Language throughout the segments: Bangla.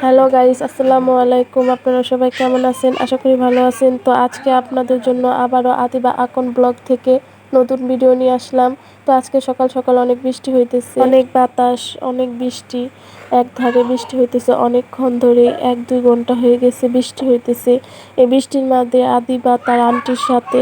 হ্যালো গাইস, আসসালামু আলাইকুম। আপনারা সবাই কেমন আছেন? আশা করি ভালো আছেন। তো আজকে আপনাদের জন্য আবারও আতিবা আকন ব্লগ থেকে নতুন ভিডিও নিয়ে আসলাম। তো আজকে সকাল সকাল অনেক বৃষ্টি হইতেছে, অনেক বাতাস, অনেক বৃষ্টি। একধারে বৃষ্টি হইতেছে অনেকক্ষণ ধরে, 1-2 ঘন্টা হয়ে গেছে বৃষ্টি হইতেছে। এই বৃষ্টির মধ্যে আদিবা তার আন্টির সাথে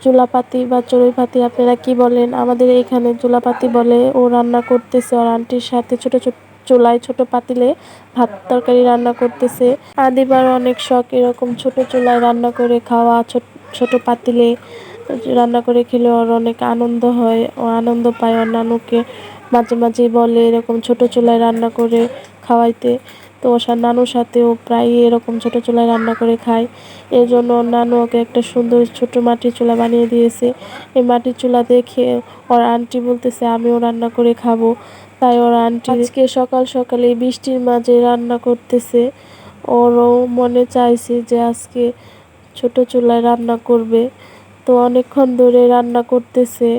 চুলাপাতি বা চড়ুইপাতি আপনারা কি বলেন, আমাদের এইখানে চুলাপাতি বলে, ও রান্না করতেছে ওর আন্টির সাথে ছোট ছোট চুলায়, ছোট পাতিলে ভাত তরকারি রান্না করতেছে। আদিবার অনেক শখ এরকম ছোট চুলায় রান্না করে খাওয়া, ছোট পাতিলে রান্না করে খেলে ওর অনেক আনন্দ হয়, ও আনন্দ পায়। ওর নানুকে মাঝে মাঝে বলে এরকম ছোট চুলায় রান্না করে খাওয়াইতে। তো ওর নানুর সাথেও প্রায় এরকম ছোট চুলায় রান্না করে খায়। এর জন্য ওর নানু ওকে একটা সুন্দর ছোট মাটির চুলা বানিয়ে দিয়েছে। এই মাটির চুলা দেখে ওর আন্টি বলতেছে আমিও রান্না করে খাবো। তাই ওর আন্টি আজকে সকাল সকালে বৃষ্টির মাঝে রান্না করতেছে। ওরও মনে চাইছে যে আজকে ছোট চুলায় রান্না করবে। তো অনেকক্ষণ ধরে রান্না করতেছে,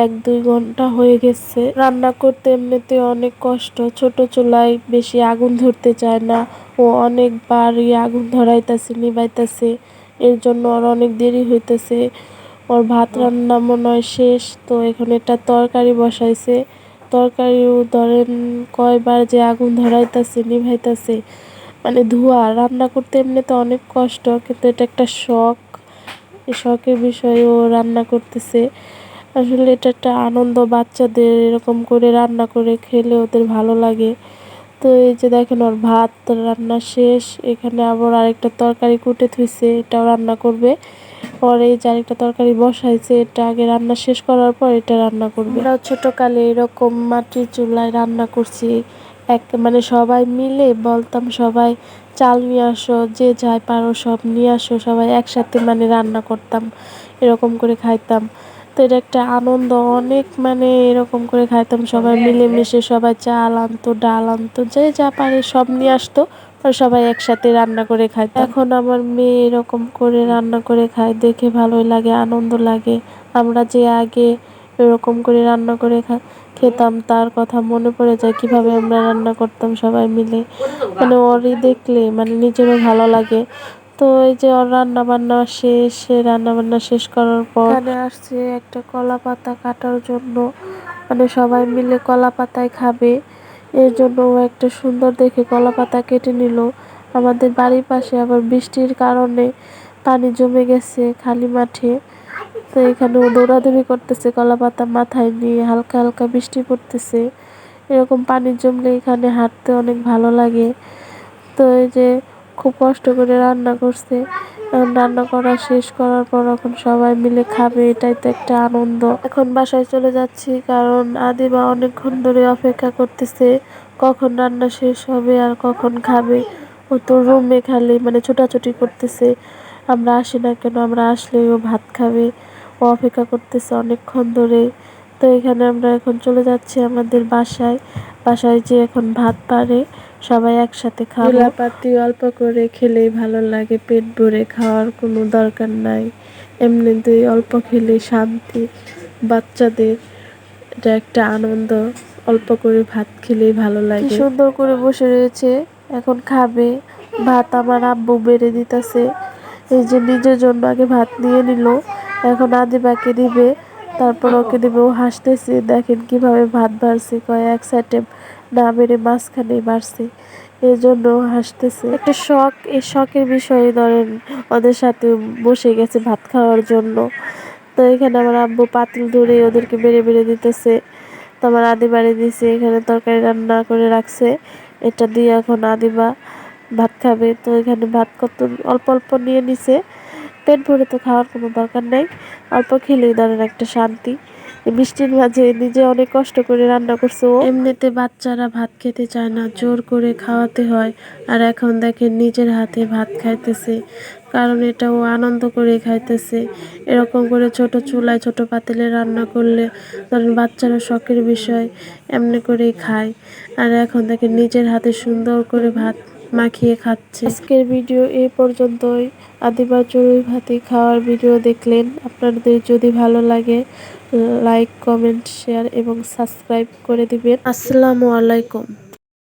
1-2 ঘন্টা হয়ে গেছে। রান্না করতে এমনিতে অনেক কষ্ট, ছোট চুলায় বেশি আগুন ধরতে চায় না। ও অনেকবারই আগুন ধরাইতেছে, নিভাইতেছে। এর জন্য ওর অনেক দেরি হইতেছে। ওর ভাত রান্না মনে হয় শেষ। তো এখানে একটা তরকারি বসাইছে। তরকারিও ধরেন কয়বার যে আগুন ধরাইতেছে, নিভাইতেছে, মানে ধোঁয়া। রান্না করতে এমনিতে অনেক কষ্ট, কিন্তু এটা একটা শখ। এই শখের বিষয়েও রান্না করতেছে। আসলে এটা একটা আনন্দ, বাচ্চাদের এরকম করে রান্না করে খেলে ওদের ভালো লাগে। তো এই যে দেখেন ওর ভাত রান্না শেষ। এখানে আবার আরেকটা তরকারি কুটে থুইছে, এটাও রান্না করবে। পরে এই যে আরেকটা তরকারি বসাইছে, এটা আগে রান্না শেষ করার পর এটা রান্না করবে। আমরাও ছোটকালে এরকম মাটির চুলায় রান্না করছি। মানে সবাই মিলে বলতাম, সবাই চাল নিয়ে আসো, যে যাই পারো সব নিয়ে আসো, সবাই একসাথে মানে রান্না করতাম, এরকম করে খাইতাম। তো এটা একটা আনন্দ অনেক, মানে এরকম করে খাইতাম সবাই মিলেমিশে। সবাই চাল আনতো, ডাল আনতো, যে যা পারে সব নিয়ে আসতো, আর সবাই একসাথে রান্না করে খাইতাম। এখন আমার মেয়ে এরকম করে রান্না করে খায়, দেখে ভালোই লাগে, আনন্দ লাগে। আমরা যে আগে এরকম করে রান্না করে খেতাম, তার কথা মনে পড়ে যায়, কিভাবে আমরা রান্না করতাম সবাই মিলে। মানে ওরই দেখলে মানে নিজেরও ভালো লাগে। তো এই যে ওর রান্না বান্না শেষ, রান্না বান্না শেষ করার পর এখানে আসছে একটা কলা পাতা কাটার জন্য, মানে সবাই মিলে কলা পাতায় খাবে। এর জন্য ও একটা সুন্দর দেখে কলা পাতা কেটে নিল। আমাদের বাড়ির পাশে আবার বৃষ্টির কারণে পানি জমে গেছে খালি মাঠে। তো এখানে ও দৌড়াদৌড়ি করতেছে কলা পাতা মাথায় নিয়ে, হালকা হালকা বৃষ্টি পড়তেছে। এরকম পানি জমলে এখানে হাঁটতে অনেক ভালো লাগে। তো এই যে খুব কষ্ট করে রান্না করছে। রান্না করা শেষ করার পর এখন সবাই মিলে খাবে, এটাই তো একটা আনন্দ। এখন বাসায় চলে যাচ্ছি, কারণ আদিবা অনেকক্ষণ ধরে অপেক্ষা করতেছে কখন রান্না শেষ হবে আর কখন খাবে। ও তো রুমে খালি মানে ছোটাছুটি করতেছে, আমরা আসি না কেন, আমরা আসলেই ও ভাত খাবে। ও অপেক্ষা করতেছে অনেকক্ষণ ধরে। তো এখানে আমরা এখন চলে যাচ্ছি আমাদের বাসায়। বাসায় যে এখন ভাত পারে, সবাই একসাথে খাবো। চুলাপাতি অল্প করে খেলেই ভালো লাগে, পেট ভরে খাওয়ার কোনো দরকার নাই। এমনিতেই অল্প খেলে শান্তি। বাচ্চাদের এটা একটা আনন্দ, অল্প করে ভাত খেলেই ভালো লাগে। কি সুন্দর করে বসে রয়েছে, এখন খাবে ভাত। আমার আব্বু বেড়ে দিতেছে। এই যে নিজের জন্য আগে ভাত নিয়ে নিল, এখন আদিবাকে দিবে, তারপর ওকে দিবে। ও হাসতেছে, দেখেন কিভাবে ভাত বাড়ছে, কয় এক সাইডে না বেড়ে মাঝখানে বাড়ছে, এই জন্য হাসতেছে। একটা শখ, এই শখের বিষয়ে ধরেন ওদের সাথে বসে গেছে ভাত খাওয়ার জন্য। তো এখানে আমার আব্বু পাতিল ধরে ওদেরকে বেড়ে বেড়ে দিতেছে। তো আমার আদিবারে দিছে, এখানে তরকারি রান্না করে রাখছে, এটা দিয়ে এখন আদিবা ভাত খাবে। তো এখানে ভাত কত অল্প অল্প নিয়ে নিছে, পেট ভরে তো খাওয়ার কোনো দরকার নাই, অল্প খেলেই ধরেন একটা শান্তি। বৃষ্টির মাঝে নিজে অনেক কষ্ট করে রান্না করছে ও। এমনিতে বাচ্চারা ভাত খেতে চায় না, জোর করে খাওয়াতে হয়। আর এখন দেখেন নিজের হাতে ভাত খাইতেছে, কারণ এটা ও আনন্দ করে খাইতেছে। এরকম করে ছোট চুলায় ছোট পাতিলে রান্না করলে ধরেন বাচ্চারা শখের বিষয় এমনি করেই খায়। আর এখন দেখেন নিজের হাতে সুন্দর করে ভাত মাখিয়ে খাচ্ছে। আজকের ভিডিও এই পর্যন্তই। আদিবা চড়ুই ভাতি খাওয়ার ভিডিও দেখলেন। আপনাদের যদি ভালো লাগে লাইক, কমেন্ট, শেয়ার এবং সাবস্ক্রাইব করে দিবেন। আসসালামু আলাইকুম।